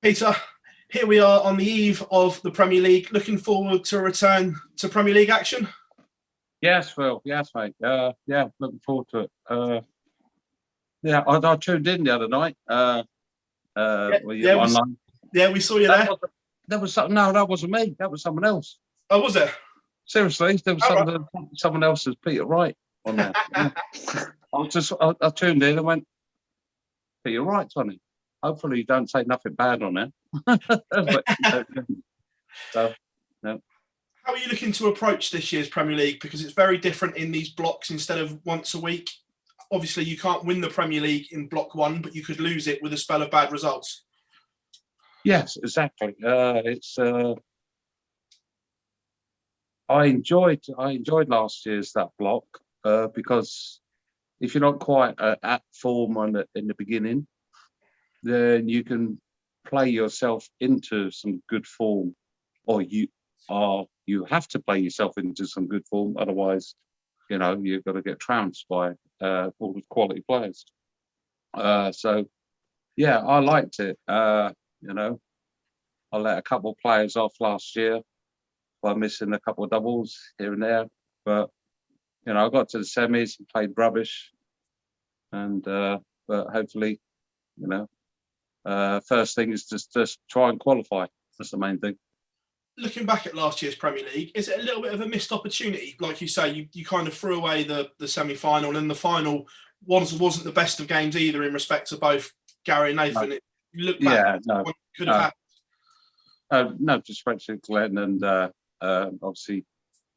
Peter, here we are on the eve of the Premier League. Looking forward to a return to Premier League action. Yes, Phil. Yes, mate. Yeah, looking forward to it. Yeah, I tuned in the other night. Were you online? We saw you there. That was something. No, that wasn't me. That was someone else. Oh, was it? Seriously, there was someone else's Peter Wright on there. Yeah. I tuned in and went, Peter Wright's on it. Hopefully, you don't say nothing bad on there. But, so, no. How are you looking to approach this year's Premier League? Because it's very different in these blocks instead of once a week. Obviously, you can't win the Premier League in block one, but you could lose it with a spell of bad results. Yes, exactly. I enjoyed last year's that block because if you're not quite at form in the beginning, then you can play yourself into some good form, or you have to play yourself into some good form. Otherwise, you've got to get trounced by all the quality players. So, yeah, I liked it. I let a couple of players off last year by missing a couple of doubles here and there, but I got to the semis and played rubbish, and but hopefully, first thing is just try and qualify. That's the main thing. Looking back at last year's Premier League, is it a little bit of a missed opportunity? Like you say, you kind of threw away the semi-final, and the final wasn't the best of games either in respect to both Gary and Nathan. No. You look back, could have happened. No disrespect to Glenn and obviously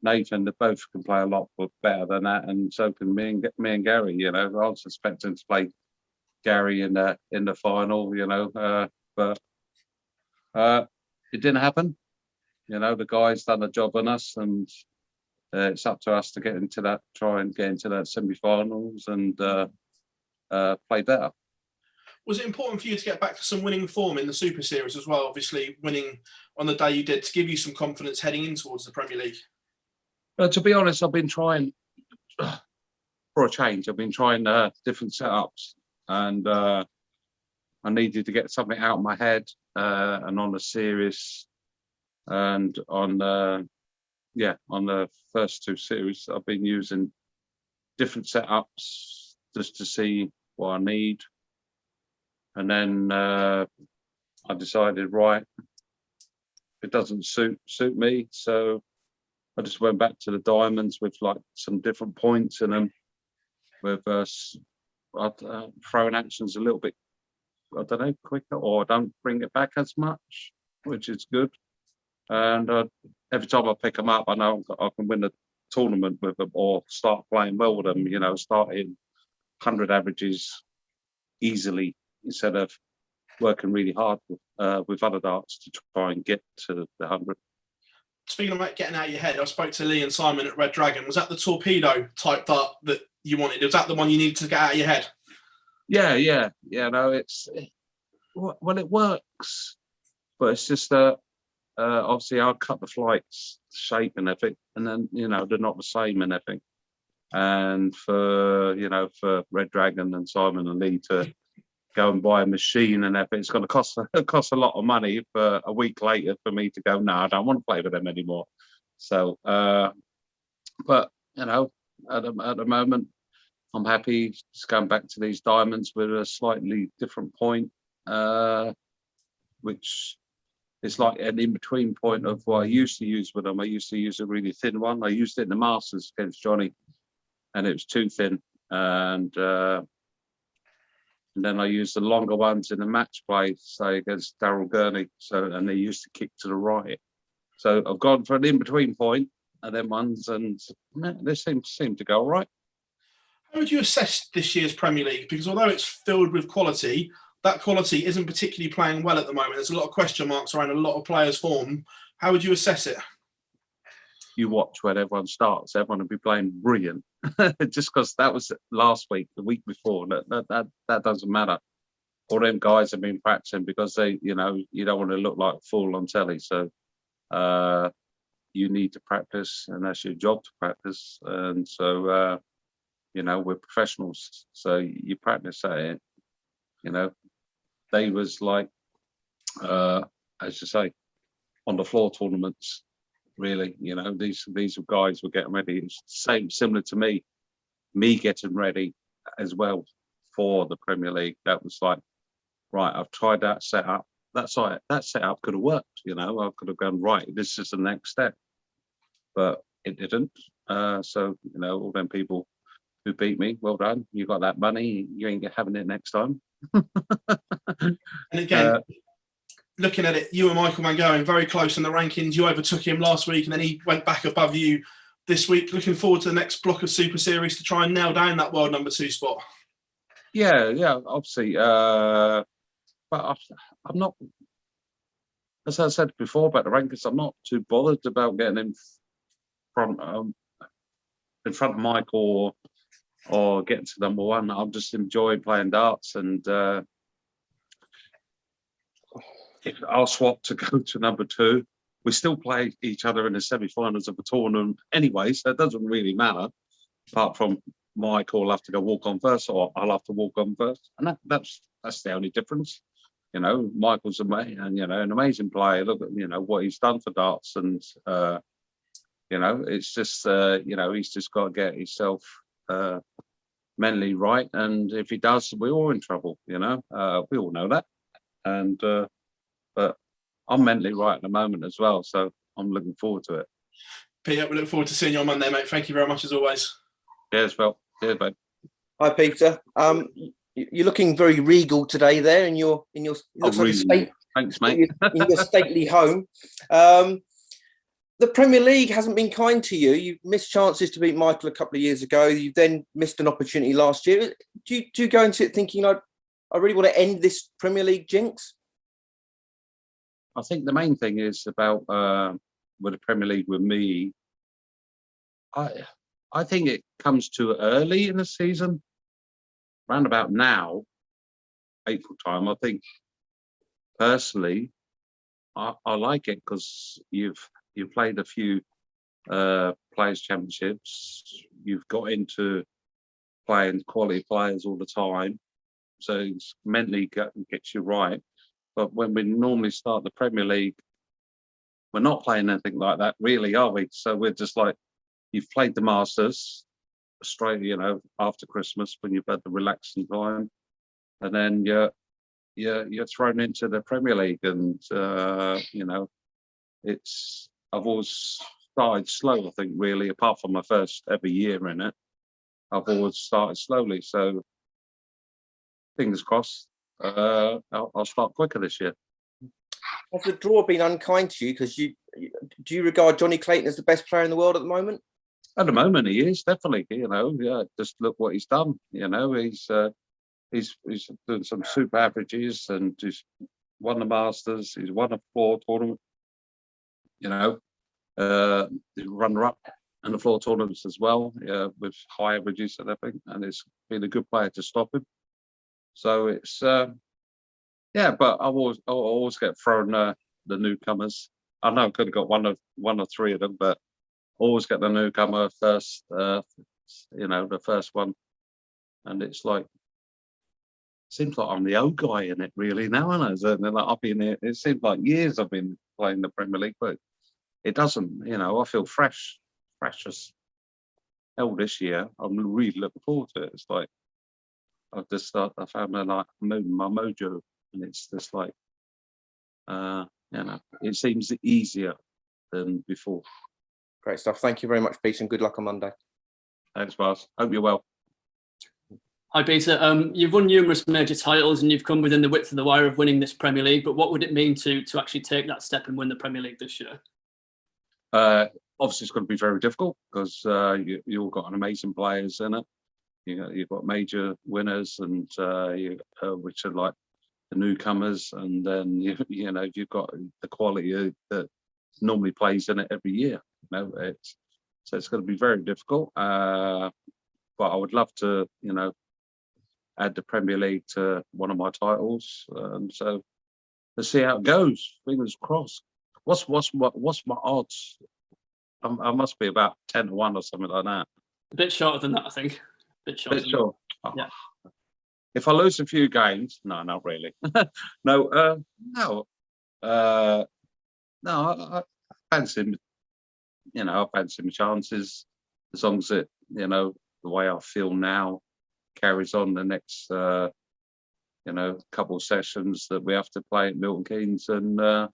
Nathan. They both can play a lot better than that, and so can me and Gary. I was expecting to play Gary in the final, but it didn't happen. The guys done a job on us, and it's up to us to try and get into that semi-finals and play better. Was it important for you to get back to some winning form in the Super Series as well? Obviously, winning on the day you did to give you some confidence heading in towards the Premier League. To be honest, I've been trying for a change. I've been trying different setups, and I needed to get something out of my head and on the series. And on the first two series, I've been using different setups just to see what I need. And then I decided, right, it doesn't suit me. So I just went back to the diamonds with like some different points in them, with throwing actions a little bit, I don't know, quicker, or I don't bring it back as much, which is good. And every time I pick them up, I know I can win a tournament with them or start playing well with them, start in 100 averages easily instead of working really hard with other darts to try and get to the 100. Speaking about getting out of your head, I spoke to Lee and Simon at Red Dragon. Was that the torpedo type dart that you wanted? Was that the one you needed to get out of your head? Yeah. No, it works, but it's just that. Obviously, I'll cut the flights shape and everything, and then they're not the same and everything. And for Red Dragon and Simon and Lee to go and buy a machine and everything, it's going to cost a lot of money for a week later for me to go. No, I don't want to play with them anymore. So, but at the moment, I'm happy just going back to these diamonds with a slightly different point, which. It's like an in-between point of what I used to use with them. I used to use a really thin one. I used it in the Masters against Johnny, and it was too thin. And then I used the longer ones in the match play, say against Darryl Gurney. And they used to kick to the right. So I've gone for an in-between point, and then ones, and they seem to go all right. How would you assess this year's Premier League? Because although it's filled with quality, that quality isn't particularly playing well at the moment. There's a lot of question marks around a lot of players' form. How would you assess it? You watch when everyone starts. Everyone will be playing brilliant. Just because that was last week, the week before. That doesn't matter. All them guys have been practicing because they, you don't want to look like a fool on telly. So you need to practice, and that's your job to practice. And so, we're professionals. So you practice at it. They was like as you say, on the floor tournaments. Really, these guys were getting ready. It's similar to me getting ready as well for the Premier League. That was like, right, I've tried that setup. That's right, that setup could have worked. I could have gone, right, this is the next step, but it didn't. So all them people who beat me, well done. You got that money. You ain't having it next time. And again, looking at it, you and Michael van Gerwen very close in the rankings. You overtook him last week, and then he went back above you this week. Looking forward to the next block of Super Series to try and nail down that world number 2 spot. Yeah, obviously. But I'm not, as I said before about the rankings, I'm not too bothered about getting in front of Michael or getting to number 1. I'm just enjoying playing darts, and if I'll swap to go to number 2. We still play each other in the semi-finals of the tournament anyway, so it doesn't really matter. Apart from Michael will have to go walk on first, or I'll have to walk on first, and that's the only difference. Michael's an amazing player. Look at what he's done for darts, and it's just he's just got to get himself mentally right, and if he does, we're all in trouble. We all know that, and but I'm mentally right at the moment as well, so I'm looking forward to it. Peter, we look forward to seeing you on Monday, mate. Thank you very much as always. Cheers, Phil. Cheers, mate. Hi, Peter. You're looking very regal today. There in your looks like a state. Thanks, mate. in your stately home. The Premier League hasn't been kind to you. You've missed chances to beat Michael a couple of years ago. You've then missed an opportunity last year. Do you go into it thinking, I really want to end this Premier League jinx? I think the main thing is about with the Premier League with me. I think it comes too early in the season. Round about now, April time. I think personally, I like it because you've played a few players' championships. You've got into playing quality players all the time, so it's mentally gets you right. But when we normally start the Premier League, we're not playing anything like that, really, are we? So we're just like, you've played the Masters straight, after Christmas when you've had the relaxing time, and then you're thrown into the Premier League, and I've always started slow. I think really, apart from my first ever year in it, I've always started slowly. So fingers crossed. I'll start quicker this year. Has the draw been unkind to you? Because do you regard Johnny Clayton as the best player in the world at the moment? At the moment, he is definitely. Just look what he's done. He's doing some super averages, and he's won the Masters. He's won a floor tournament. The runner-up and the floor tournaments as well, with high averages and everything. And it's been a good player to stop him. So it's but I always get thrown the newcomers. I know I could have got one or three of them, but always get the newcomer first. The first one, and it's like, seems like I'm the old guy in it really now, and I've been here. It seems like years I've been playing the Premier League, but it doesn't. I feel fresh as hell this year. I'm really looking forward to it. It's like I found my mojo, and it's just like it seems easier than before. Great stuff. Thank you very much, Peter, and good luck on Monday. Thanks, Baz. Hope you're well. Hi, Peter. You've won numerous major titles and you've come within the width of the wire of winning this Premier League, but what would it mean to actually take that step and win the Premier League this year? Obviously, it's going to be very difficult because you've got an amazing players in it. You've got major winners, and which are like the newcomers, and then you've got the quality that normally plays in it every year. So it's going to be very difficult. But I would love to, add the Premier League to one of my titles. So let's see how it goes. Fingers crossed. What's my odds? I must be about 10-1 or something like that. A bit shorter than that, I think. Bit short. Yeah. If I lose a few games, no, not really. No, No, I fancy him. I fancy my chances as long as it, the way I feel now carries on the next, couple of sessions that we have to play at Milton Keynes, and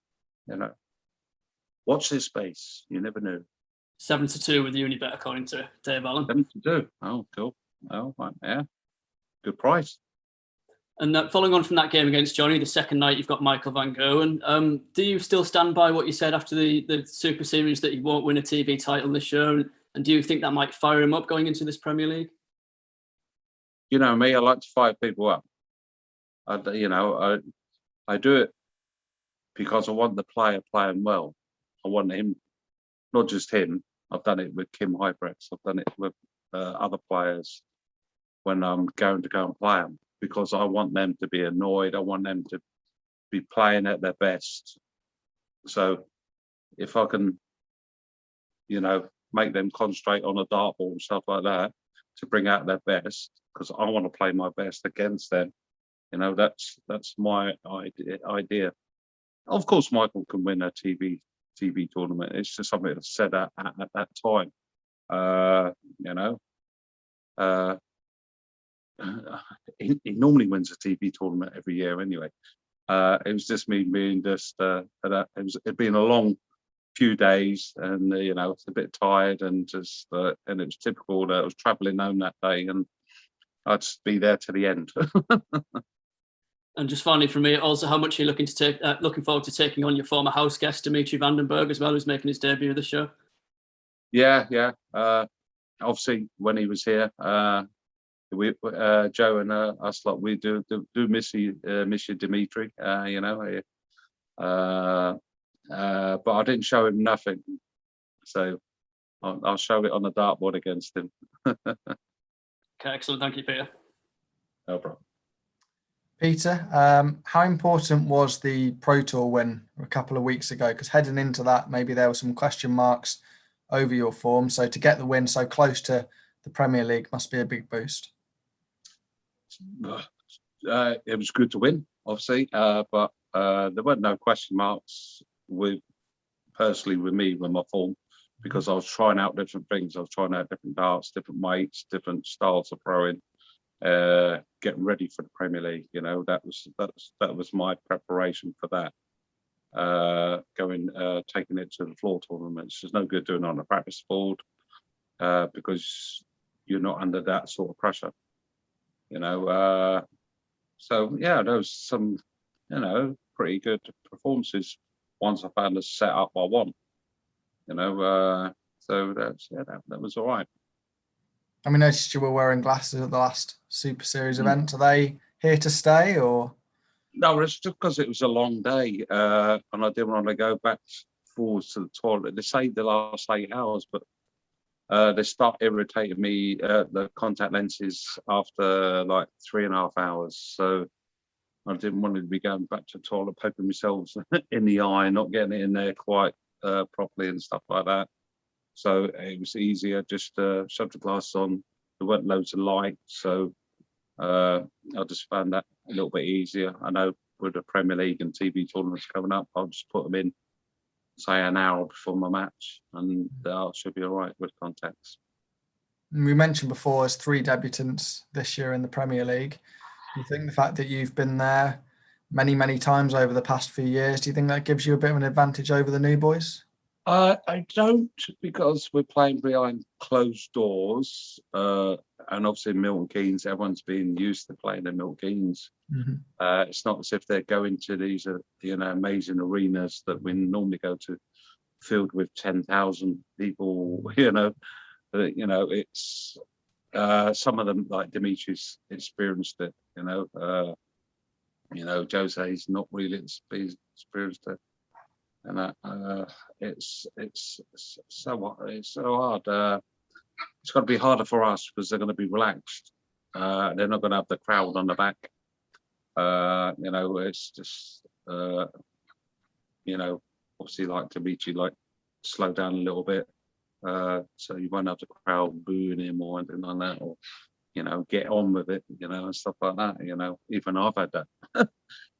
watch this space. You never know. 7-2 with Unibet, according to Dave Allen. 7-2. Oh, cool. Oh, right, yeah. Good price. And following on from that game against Johnny, the second night you've got Michael van Gerwen. Do you still stand by what you said after the Super Series that he won't win a TV title this year? And do you think that might fire him up going into this Premier League? You know me, I like to fire people up. I do it because I want the player playing well. I want him, not just him. I've done it with Kim Hybrex. I've done it with other players when I'm going to go and play them, because I want them to be annoyed. I want them to be playing at their best. So if I can, make them concentrate on a dartboard and stuff like that to bring out their best, because I want to play my best against them. That's my idea. Of course, Michael can win a TV tournament. It's just something that's said at that time. He normally wins a TV tournament every year anyway. It was just me being it'd been a long few days, and it's a bit tired, and just and it was typical that I was travelling home that day, and I'd just be there to the end. And just finally from me, also, how much are you looking forward to taking on your former house guest Dimitri Vandenberg as well, who's making his debut of the show? Yeah. Obviously, when he was here, we Joe and us lot, we do miss you, Dimitri. But I didn't show him nothing, so I'll show it on the dartboard against him. Okay, excellent. Thank you, Peter. No problem. Peter, how important was the Pro Tour win a couple of weeks ago? Because heading into that, maybe there were some question marks over your form. So to get the win so close to the Premier League must be a big boost. It was good to win, obviously, but there weren't no question marks with me with my form, because I was trying out different things. I was trying out different darts, different weights, different styles of throwing. Getting ready for the Premier League, that was my preparation for that. Taking it to the floor tournaments. There's no good doing it on a practice board, because you're not under that sort of pressure. So yeah, there was some, pretty good performances once I found the setup I want. So that was all right. I noticed you were wearing glasses at the last Super Series event. Are they here to stay, or? No, it's just because it was a long day, and I didn't want to go back forwards to the toilet. They saved the last 8 hours, but they start irritating me, the contact lenses, after like 3.5 hours. So I didn't want to be going back to the toilet, poking myself in the eye, not getting it in there quite properly and stuff like that. So it was easier just to shove the glasses on. There weren't loads of light, so I just found that a little bit easier. I know with the Premier League and TV tournaments coming up, I'll just put them in, say, an hour before my match, and I should be all right with contacts. We mentioned before there's 3 debutants this year in the Premier League. Do you think the fact that you've been there many, many times over the past few years, do you think that gives you a bit of an advantage over the new boys? I don't, because we're playing behind closed doors, and obviously Milton Keynes, everyone's been used to playing in Milton Keynes. It's not as if they're going to these amazing arenas that we normally go to, filled with 10,000 people. It's some of them, like Dimitri's experienced it. Jose's not really experienced it. And it's so hard. It's got to be harder for us because they're going to be relaxed. They're not going to have the crowd on the back. It's just obviously, like Dimitri, like slow down a little bit, so you won't have the crowd booing him or anything like that, or get on with it, and stuff like that. Even I've had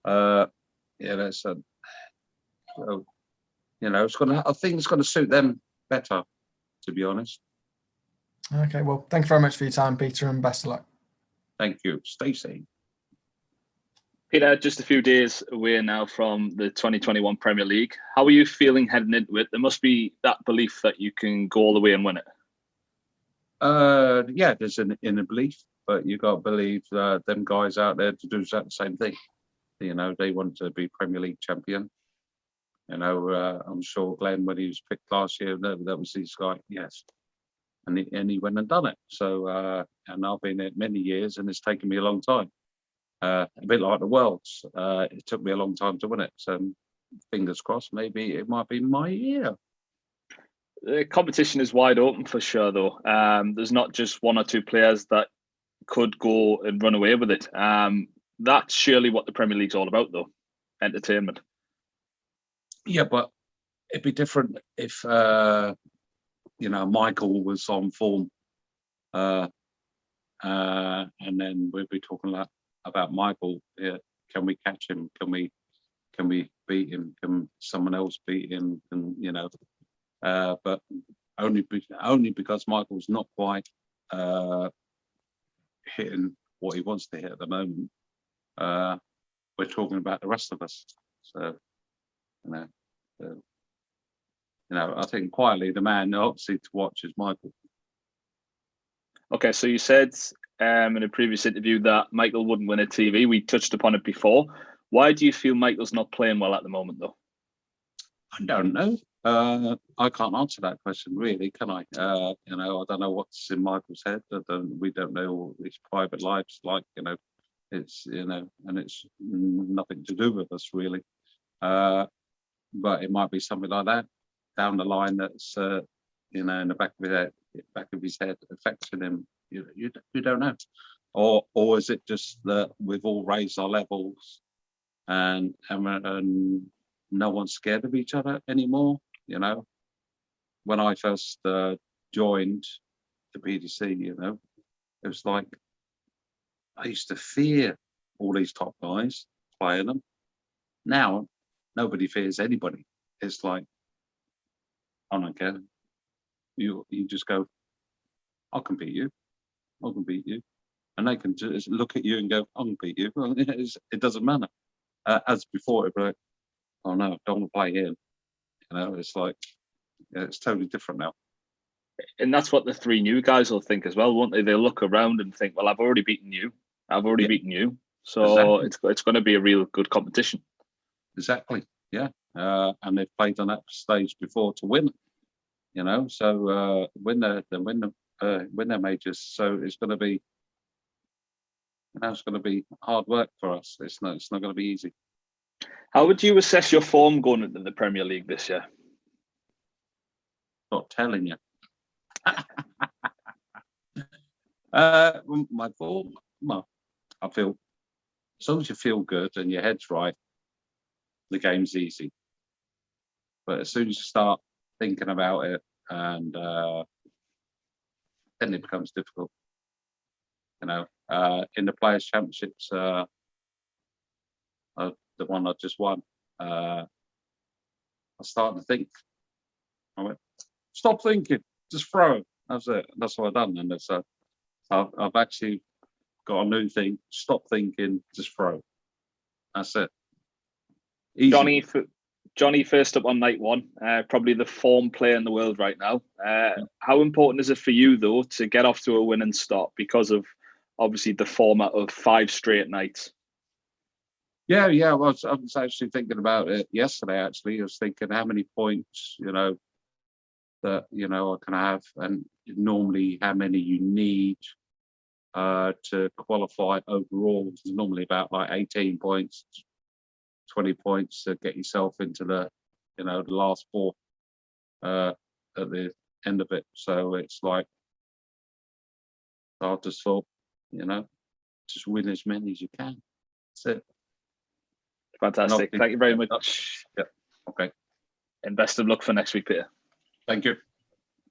that. So, it's I think it's going to suit them better, to be honest. Okay, well, thank you very much for your time, Peter, and best of luck. Thank you. Stay safe. Peter, just a few days away now from the 2021 Premier League. How are you feeling heading into it? There must be that belief that you can go all the way and win it. Yeah, there's an inner belief, but you got to believe them guys out there to do the same thing. They want to be Premier League champion. I'm sure Glenn, when he was picked last year, that was his guy. Yes. And he went and done it. So, and I've been there many years, and it's taken me a long time. A bit like the Worlds. It took me a long time to win it. So, fingers crossed, maybe it might be my year. The competition is wide open for sure, though. There's not just one or two players that could go and run away with it. That's surely what the Premier League's all about, though. Entertainment. Yeah, but it'd be different if Michael was on form, and then we'd be talking about Michael. Yeah, can we catch him? Can we beat him? Can someone else beat him? But only because Michael's not quite hitting what he wants to hit at the moment. We're talking about the rest of us. So, I think quietly the man obviously to watch is Michael. Okay, so you said in a previous interview that Michael wouldn't win a TV. We touched upon it before. Why do you feel Michael's not playing well at the moment, though? I don't know. I can't answer that question, really, can I? I don't know what's in Michael's head. We don't know his private life's like. It's and it's nothing to do with us, really. But it might be something like that down the line that's in the back of his head affecting him. You don't know, or is it just that we've all raised our levels and no one's scared of each other anymore? When I first joined the PDC, it was like I used to fear all these top guys playing them. Now nobody fears anybody. It's like, I don't care. You just go, I can beat you. I can beat you. And they can just look at you and go, I can beat you. Well, it doesn't matter. As before, it'd be like, oh no, don't want to play him. It's like, it's totally different now. And that's what the three new guys will think as well, won't they? They'll look around and think, well, I've already beaten you. I've already beaten you. So exactly. It's going to be a real good competition. Exactly. Yeah. And they've played on that stage before to win. So win their majors. So it's going to be, it's going to be hard work for us. It's not going to be easy. How would you assess your form going into the Premier League this year? Not telling you. My form, well, I feel as long as you feel good and your head's right, the game's easy. But as soon as you start thinking about it, and then it becomes difficult. In the Players' Championships, the one I just won, I started to think. I went, stop thinking, just throw it. That's it. That's what I've done, and it's I've actually got a new thing. Stop thinking, just throw. That's it. Easy. Johnny, first up on night one, probably the form player in the world right now. How important is it for you, though, to get off to a winning start because of obviously the format of 5 straight nights? Yeah. I was actually thinking about it yesterday. Actually, I was thinking how many points, that I can have, and normally how many you need to qualify overall. It's normally about like 18 points. 20 points to get yourself into the last 4 at the end of it. So it's like, I just thought, just win as many as you can. That's it. Fantastic. Thank you very much. Yeah. Okay. And best of luck for next week, Peter. Thank you.